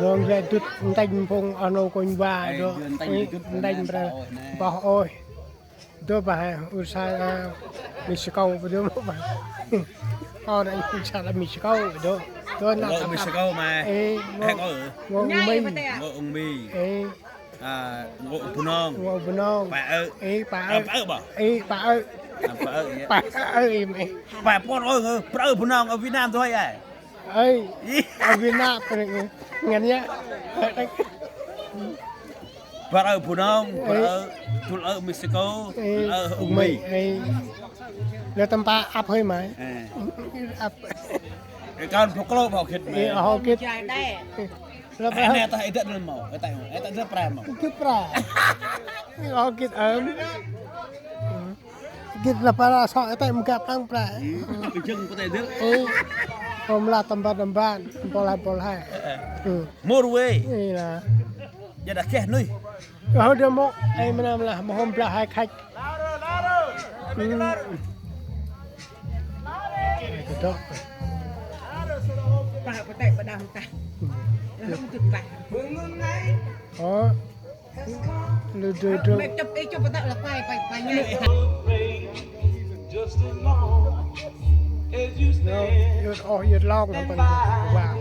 Đường về tụt đánh phong ở nô con ba đó đánh bỏ ôi đó bà usai Mexico đó bà con anh usai là Mexico đó đó là Mexico mà hay có ở ngô mì ngô punong bà ơi bà con ơi bà punong ở Việt Nam thôi à ơi ở Việt Nam ngắn nhá bà ở punong bà ở Mexico ở mìแล้วตำปาอัพให้ไหมอัพ cái con phô lô bảo khít mày họ kếtแล้วไป nè tao hãy tận lên màu cái tận rất prem màu คือปลาhọ kết kết là para sọ tại một cặp đangปลา cái chân có thể đứt ผมลาตำบ้านปอลให้ mua đuôi นี่นะ giờ đã kẹt nuôi เขาเดี๋ยวมกไอ้มันทำละมาหอมปลาให้ใครđó bà có tay bà đào tay không thực bà đó mẹ chụp đi cho bà tạo là quay nhảy you'd long là mình vào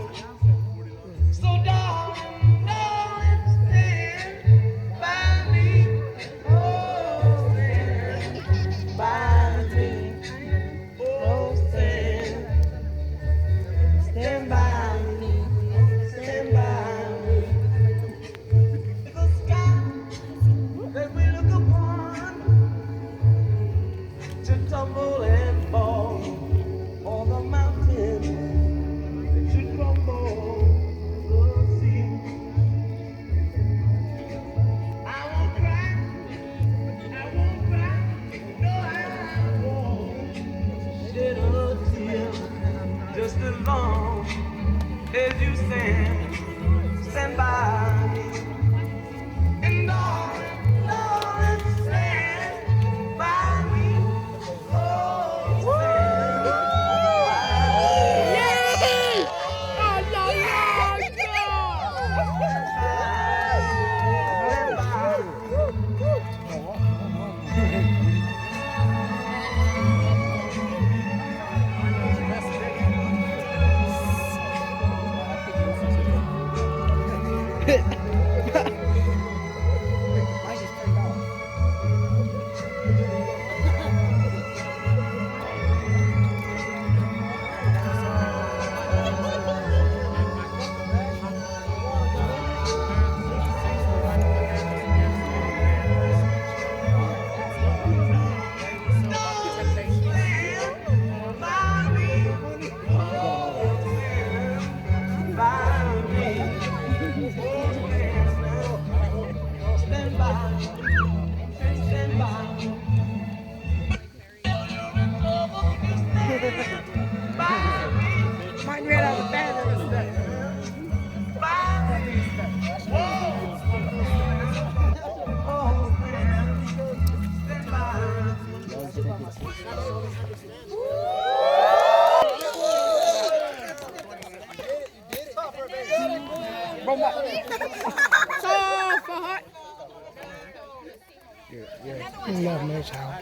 làm mới sao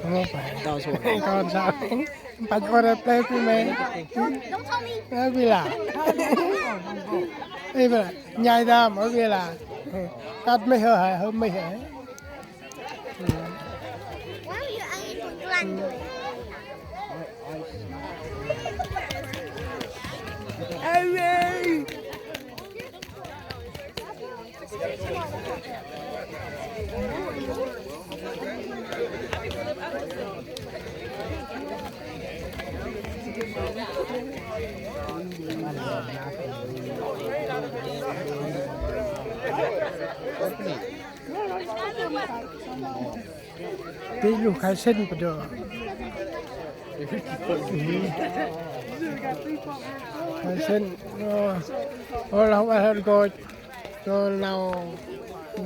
không phải con sao bắt order play với mẹ nó bị là đây là nhai ra mỗi cái là cắt mấy hơi hơn mấy hơi tí lu khai sinh bây giờ khai sinhเราไปทำก็เรา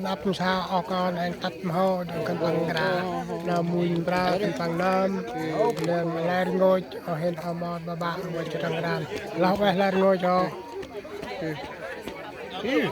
นับชาออกก่อนตัดมากันตังกระเรามุนปลากันตังน้ำเดินแลนงอยเห็นเอามาบ้าๆมาจะตังกระเราไปแลนงอย Ừ.